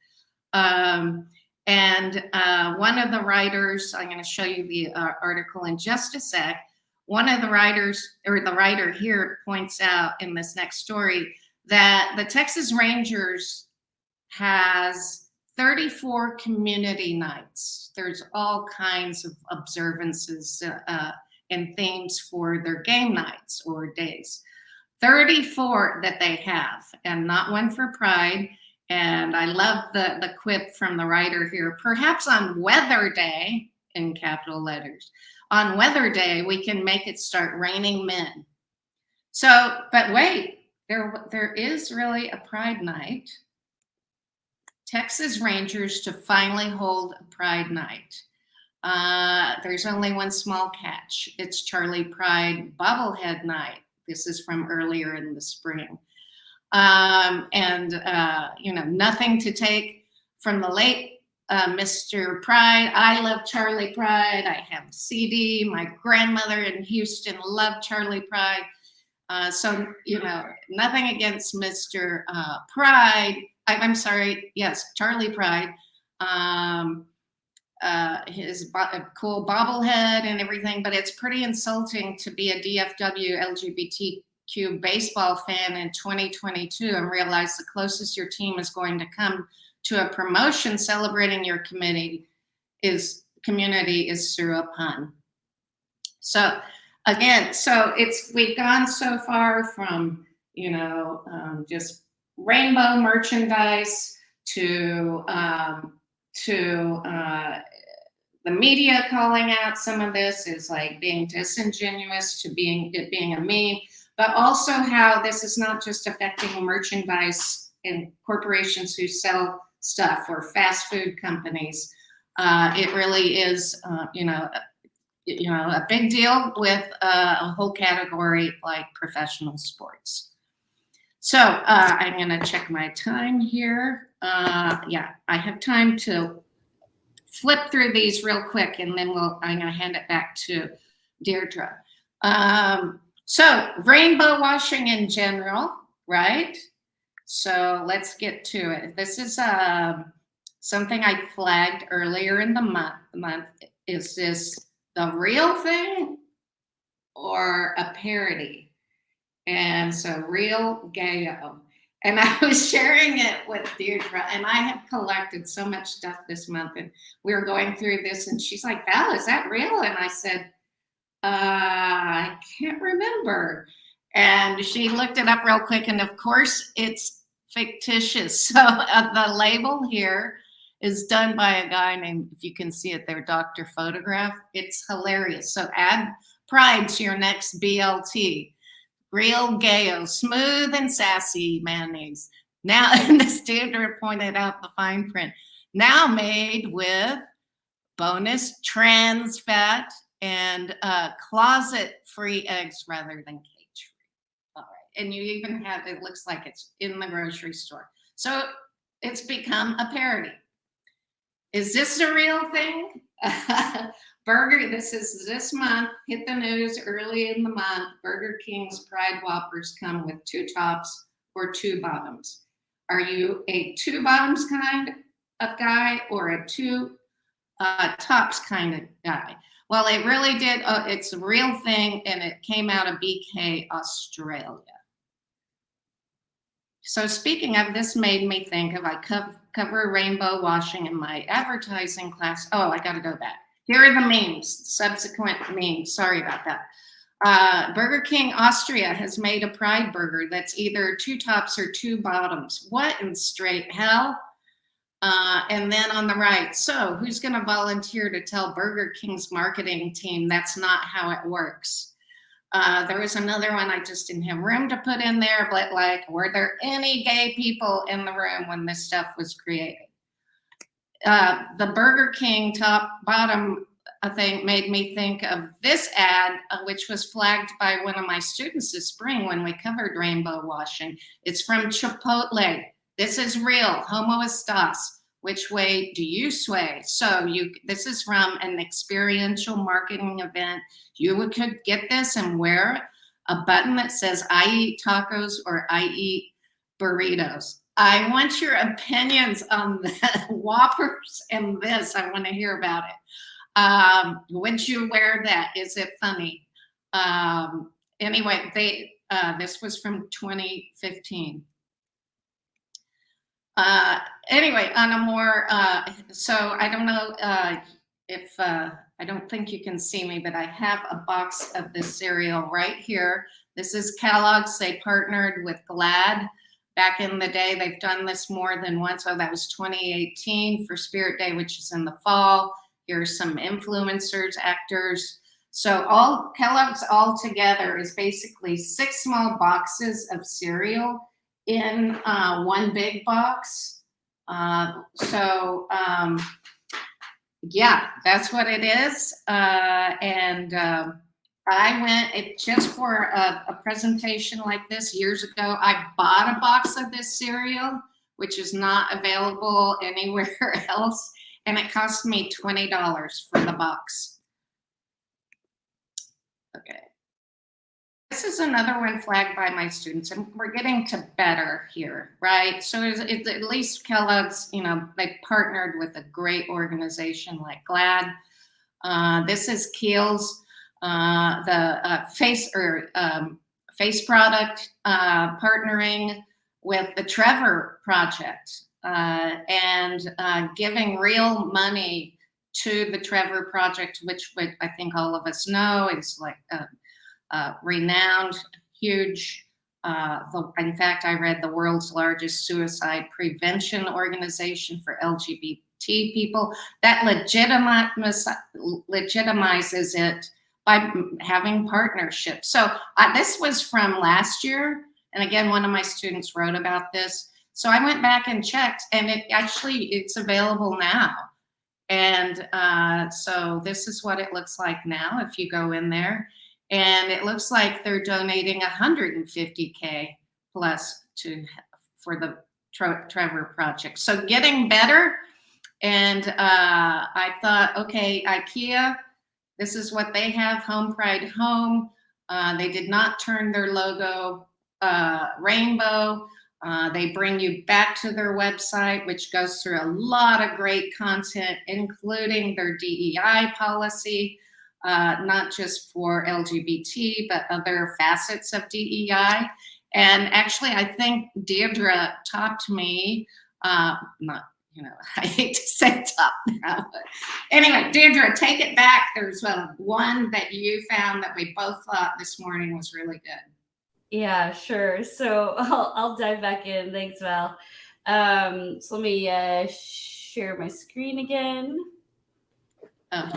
And one of the writers, I'm going to show you the article in just a sec. One of the writers, or the writer here, points out in this next story that the Texas Rangers has 34 community nights. There's all kinds of observances and themes for their game nights or days. 34 that they have, and not one for Pride. And I love the quip from the writer here. Perhaps on Weather Day, in capital letters, on Weather Day, we can make it start raining men. So, but wait, there is really a Pride Night. Texas Rangers to finally hold a Pride Night. There's only one small catch. It's Charlie Pride Bobblehead Night. This is from earlier in the spring. Nothing to take from the late Mr. Pride. I love Charlie Pride. I have a CD. My grandmother in Houston loved Charlie Pride. Nothing against Mr. Pride. I'm sorry. Yes, Charlie Pride. His cool bobblehead and everything, but it's pretty insulting to be a DFW LGBTQ baseball fan in 2022 and realize the closest your team is going to come to a promotion celebrating your community is through a pun. So again, we've gone so far from just rainbow merchandise to the media calling out some of this is like being disingenuous to being a meme, but also how this is not just affecting merchandise in corporations who sell stuff or fast food companies. It really is, a big deal with a whole category like professional sports. So I'm going to check my time here. I have time to flip through these real quick, and then I'm going to hand it back to Deirdre. So rainbow washing in general, right? So let's get to it. This is something I flagged earlier in the month. Is this the real thing or a parody? And so real gayo. And I was sharing it with Deirdre, and I have collected so much stuff this month, and we were going through this, and she's like, Val, is that real? And I said, I can't remember. And she looked it up real quick, and of course it's fictitious. So the label here is done by a guy named, if you can see it there, Dr. Photograph. It's hilarious. So add pride to your next BLT. Real gayo, smooth and sassy mayonnaise. Now, and the standard pointed out the fine print. Now made with bonus trans fat and closet-free eggs rather than cage-free. All right, and you even have, it looks like it's in the grocery store. So it's become a parody. Is this a real thing? Burger, this month, hit the news early in the month. Burger King's Pride Whoppers come with 2 tops or 2 bottoms. Are you a 2 bottoms kind of guy or a 2 tops kind of guy? Well, it really did. It's a real thing, and it came out of BK, Australia. So speaking of, this made me think of, I cover rainbow washing in my advertising class. Oh, I got to go back. Here are the memes, subsequent memes. Sorry about that. Burger King Austria has made a pride burger that's either 2 tops or 2 bottoms. What in straight hell? And then on the right, so who's going to volunteer to tell Burger King's marketing team that's not how it works? There was another one I just didn't have room to put in there, but like, were there any gay people in the room when this stuff was created? The Burger King top bottom thing made me think of this ad, which was flagged by one of my students this spring when we covered rainbow washing. It's from Chipotle. This is real. Homo estas. Which way do you sway? So this is from an experiential marketing event. You could get this and wear a button that says, I eat tacos or I eat burritos. I want your opinions on the Whoppers and this. I want to hear about it. Would you wear that? Is it funny? Anyway, this was from 2015. Anyway, on a more, so I don't know if, I don't think you can see me, but I have a box of this cereal right here. This is Kellogg's. They partnered with Glad. Back in the day, they've done this more than once. Oh, that was 2018 for Spirit Day, which is in the fall. Here's some influencers, actors. So all Kellogg's all together is basically 6 small boxes of cereal in one big box. Yeah, that's what it is. I went just for a presentation like this years ago. I bought a box of this cereal, which is not available anywhere else, and it cost me $20 for the box. Okay. This is another one flagged by my students, and we're getting to better here, right? So it's at least Kellogg's, they partnered with a great organization like GLAAD. This is Kiehl's, the face product, partnering with the Trevor Project and giving real money to the Trevor Project, which I think all of us know is like renowned, huge. In fact, I read the world's largest suicide prevention organization for LGBT people. That legitimizes it by having partnerships. So this was from last year. And again, one of my students wrote about this. So I went back and checked, and it's available now. And so this is what it looks like now if you go in there. And it looks like they're donating $150K plus for the Trevor Project. So getting better. And I thought, okay, IKEA, this is what they have, Home Pride Home. They did not turn their logo rainbow. They bring you back to their website, which goes through a lot of great content, including their DEI policy. Not just for LGBT, but other facets of DEI. And actually, I think Deirdre topped me, I hate to say top now, but anyway, Deirdre, take it back. There's one that you found that we both thought this morning was really good. Yeah, sure. So I'll dive back in. Thanks, Val. So let me share my screen again. Oh,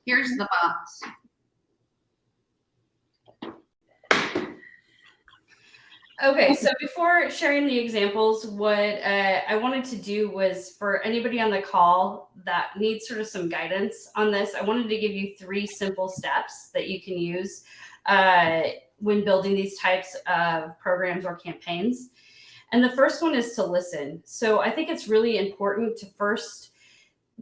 here's the box. Okay, so before sharing the examples, what I wanted to do was for anybody on the call that needs sort of some guidance on this, I wanted to give you 3 simple steps that you can use when building these types of programs or campaigns. And the first one is to listen. So I think it's really important to first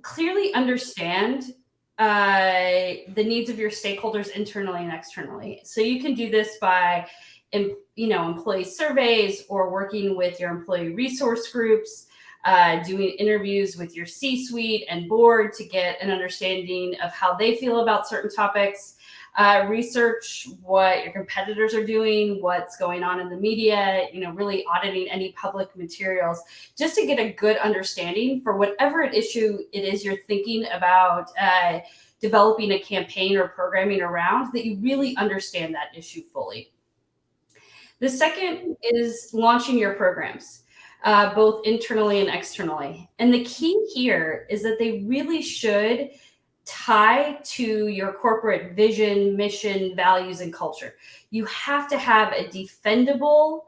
clearly understand the needs of your stakeholders internally and externally. So you can do this by, employee surveys or working with your employee resource groups, doing interviews with your C-suite and board to get an understanding of how they feel about certain topics. Research what your competitors are doing, what's going on in the media, really auditing any public materials, just to get a good understanding for whatever issue it is you're thinking about developing a campaign or programming around, that you really understand that issue fully. The second is launching your programs, both internally and externally. And the key here is that they really should tie to your corporate vision, mission, values, and culture. You have to have a defendable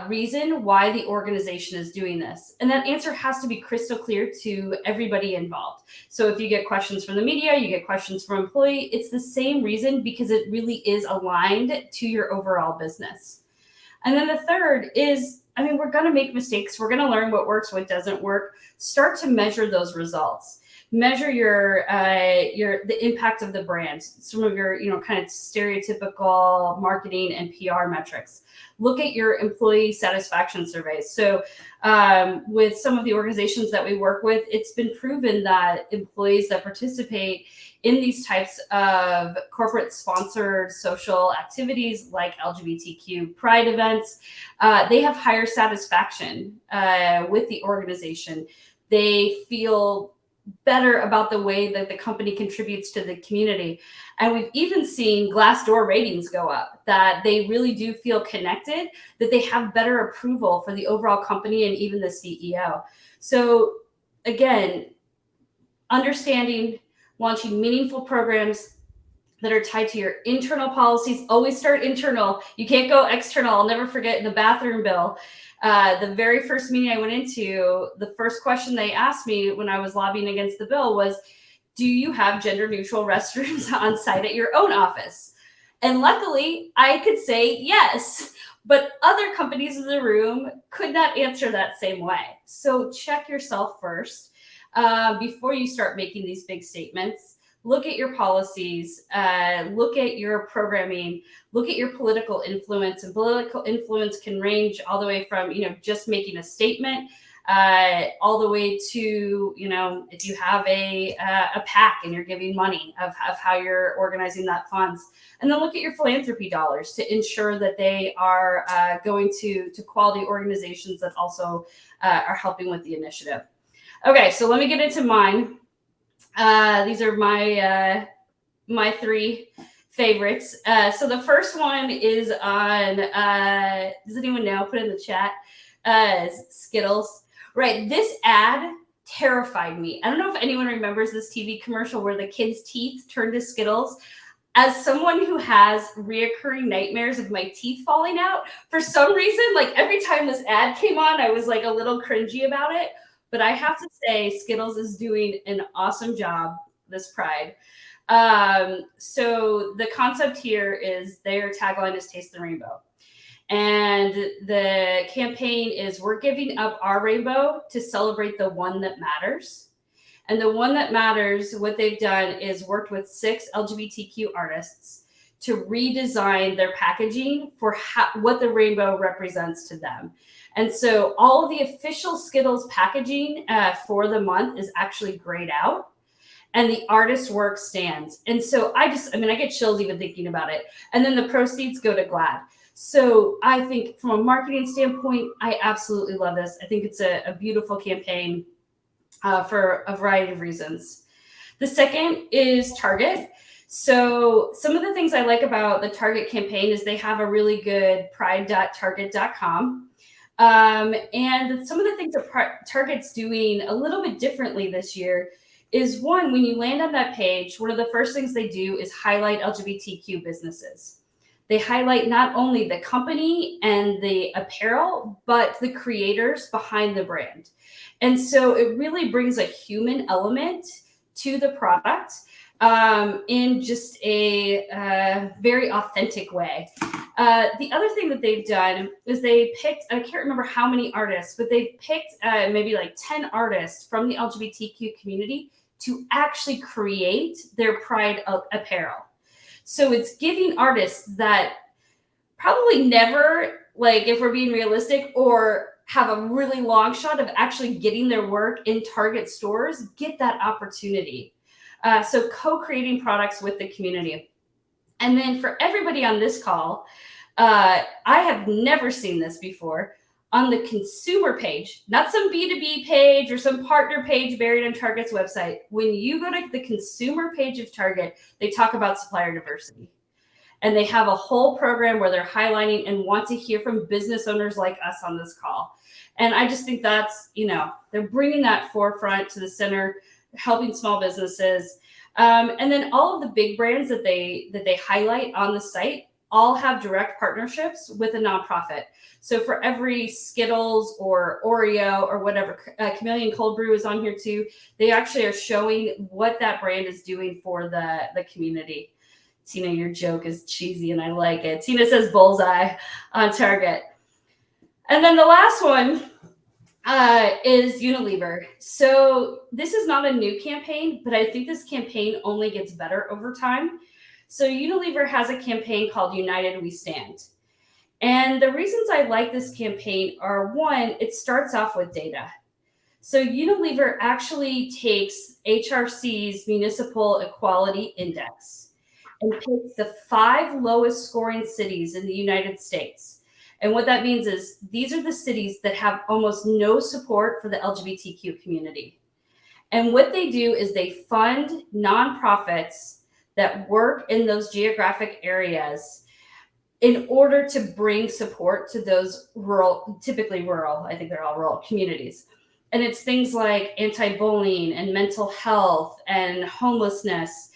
reason why the organization is doing this. And that answer has to be crystal clear to everybody involved. So if you get questions from the media, you get questions from employee, it's the same reason, because it really is aligned to your overall business. And then the third is, we're going to make mistakes. We're going to learn what works, what doesn't work. Start to measure those results. Measure the impact of the brand, some of your kind of stereotypical marketing and PR metrics. Look at your employee satisfaction surveys. So with some of the organizations that we work with, it's been proven that employees that participate in these types of corporate sponsored social activities like LGBTQ pride events, they have higher satisfaction with the organization. They feel better about the way that the company contributes to the community. And we've even seen Glassdoor ratings go up, that they really do feel connected, that they have better approval for the overall company and even the CEO. So again, understanding, launching meaningful programs that are tied to your internal policies. Always start internal. You can't go external. I'll never forget in the bathroom bill, The very first meeting I went into, the first question they asked me when I was lobbying against the bill was, do you have gender neutral restrooms on site at your own office? And luckily I could say yes, but other companies in the room could not answer that same way. So check yourself first before you start making these big statements. Look at your policies, look at your programming, look at your political influence. And political influence can range all the way from, just making a statement, all the way to, if you have a PAC and you're giving money of how you're organizing that funds. And then look at your philanthropy dollars to ensure that they are going to quality organizations that also are helping with the initiative. Okay, so let me get into mine. These are my three favorites. So the first one is on, does anyone know? Put it in the chat. Skittles. Right, this ad terrified me. I don't know if anyone remembers this TV commercial where the kids' teeth turned to Skittles. As someone who has reoccurring nightmares of my teeth falling out, for some reason, like every time this ad came on, I was like a little cringy about it. But I have to say, Skittles is doing an awesome job this Pride. So the concept here is their tagline is Taste the Rainbow. And the campaign is we're giving up our rainbow to celebrate the one that matters. And the one that matters, what they've done is worked with 6 LGBTQ artists to redesign their packaging for what the rainbow represents to them. And so all of the official Skittles packaging for the month is actually grayed out, and the artist's work stands. And so I get chills even thinking about it. And then the proceeds go to GLAAD. So I think from a marketing standpoint, I absolutely love this. I think it's a beautiful campaign for a variety of reasons. The second is Target. So some of the things I like about the Target campaign is they have a really good pride.target.com. And some of the things that Target's doing a little bit differently this year is, one, when you land on that page, one of the first things they do is highlight LGBTQ businesses. They highlight not only the company and the apparel, but the creators behind the brand. And so it really brings a human element to the product in just a very authentic way. The other thing that they've done is they picked, I can't remember how many artists, but they picked maybe like 10 artists from the LGBTQ community to actually create their Pride apparel. So it's giving artists that probably never, like if we're being realistic, or have a really long shot of actually getting their work in Target stores, get that opportunity. So co-creating products with the community. And then for everybody on this call, I have never seen this before. On the consumer page, not some B2B page or some partner page buried on Target's website. When you go to the consumer page of Target, they talk about supplier diversity. And they have a whole program where they're highlighting and want to hear from business owners like us on this call. And I just think that's, they're bringing that forefront to the center, helping small businesses. And then all of the big brands that they highlight on the site all have direct partnerships with a nonprofit. So for every Skittles or Oreo or whatever, Chameleon Cold Brew is on here too. They actually are showing what that brand is doing for the community. Tina, your joke is cheesy and I like it. Tina says bullseye on Target. And then the last one is Unilever. So this is not a new campaign, but I think this campaign only gets better over time. So Unilever has a campaign called United We Stand. And the reasons I like this campaign are, one, it starts off with data. So Unilever actually takes HRC's Municipal Equality Index and picks the 5 lowest scoring cities in the United States. And what that means is these are the cities that have almost no support for the LGBTQ community. And what they do is they fund nonprofits that work in those geographic areas in order to bring support to those rural, typically rural, I think they're all rural communities. And it's things like anti-bullying and mental health and homelessness.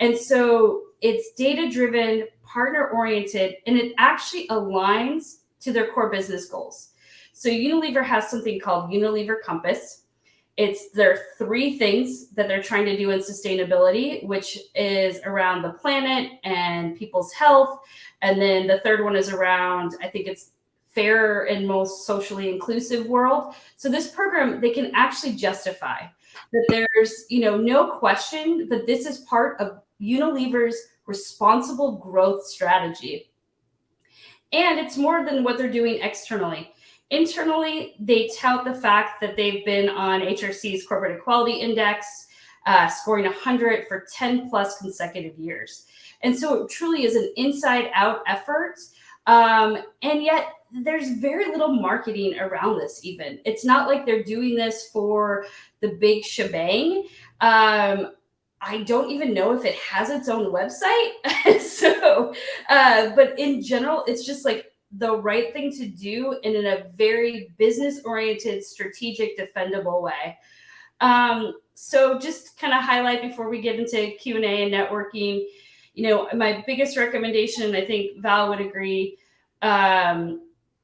And so it's data-driven, partner-oriented, and it actually aligns to their core business goals. So Unilever has something called Unilever Compass. There are 3 things that they're trying to do in sustainability, which is around the planet and people's health. And then the third one is around, I think it's fair and most socially inclusive world. So this program, they can actually justify that there's, no question that this is part of Unilever's responsible growth strategy. And it's more than what they're doing externally. Internally, they tout the fact that they've been on HRC's Corporate Equality Index, scoring 100 for 10 plus consecutive years. And so it truly is an inside out effort. And yet there's very little marketing around this even. It's not like they're doing this for the big shebang. I don't even know if it has its own website. But in general, it's just like the right thing to do and in a very business-oriented, strategic, defendable way. So just kind of highlight before we get into Q&A and networking, my biggest recommendation, and I think Val would agree,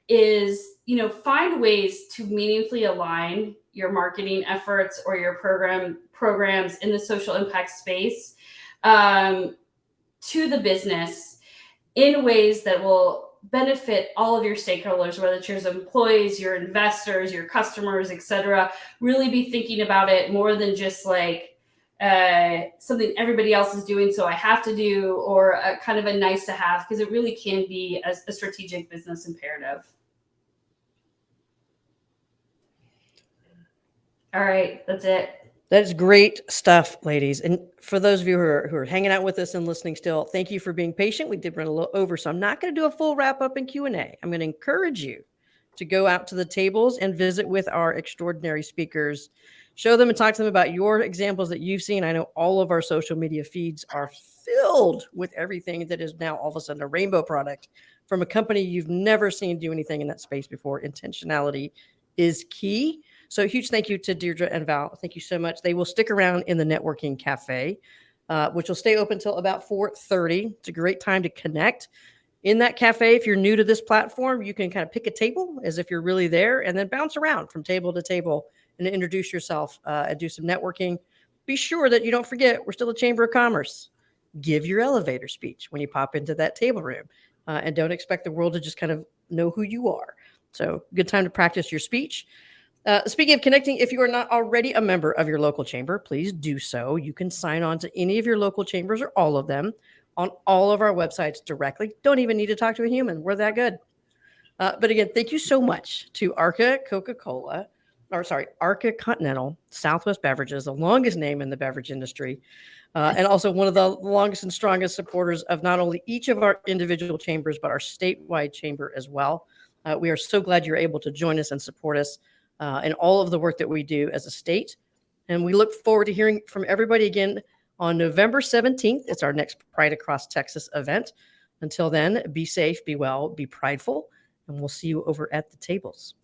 is, find ways to meaningfully align your marketing efforts or your programs in the social impact space to the business in ways that will benefit all of your stakeholders, whether it's your employees, your investors, your customers, et cetera. Really be thinking about it more than just like something everybody else is doing, so I have to do, or a kind of a nice to have, because it really can be a strategic business imperative. All right, that's it. That is great stuff, ladies. And for those of you who are hanging out with us and listening still, thank you for being patient. We did run a little over, so I'm not going to do a full wrap up and Q&A. I'm going to encourage you to go out to the tables and visit with our extraordinary speakers. Show them and talk to them about your examples that you've seen. I know all of our social media feeds are filled with everything that is now all of a sudden a rainbow product from a company you've never seen do anything in that space before. Intentionality is key. So huge thank you to Deirdre and Val. Thank you so much. They will stick around in the networking cafe, which will stay open until about 4:30. It's a great time to connect. In that cafe, if you're new to this platform, you can kind of pick a table as if you're really there and then bounce around from table to table and introduce yourself and do some networking. Be sure that you don't forget, we're still a Chamber of Commerce. Give your elevator speech when you pop into that table room and don't expect the world to just kind of know who you are. So good time to practice your speech. Speaking of connecting, if you are not already a member of your local chamber, please do so. You can sign on to any of your local chambers or all of them on all of our websites directly. Don't even need to talk to a human. We're that good. But again, thank you so much to Arca Continental Southwest Beverages, the longest name in the beverage industry, and also one of the longest and strongest supporters of not only each of our individual chambers, but our statewide chamber as well. We are so glad you're able to join us and support us in all of the work that we do as a state. And we look forward to hearing from everybody again on November 17th. It's our next Pride Across Texas event. Until then, be safe, be well, be prideful, and we'll see you over at the tables.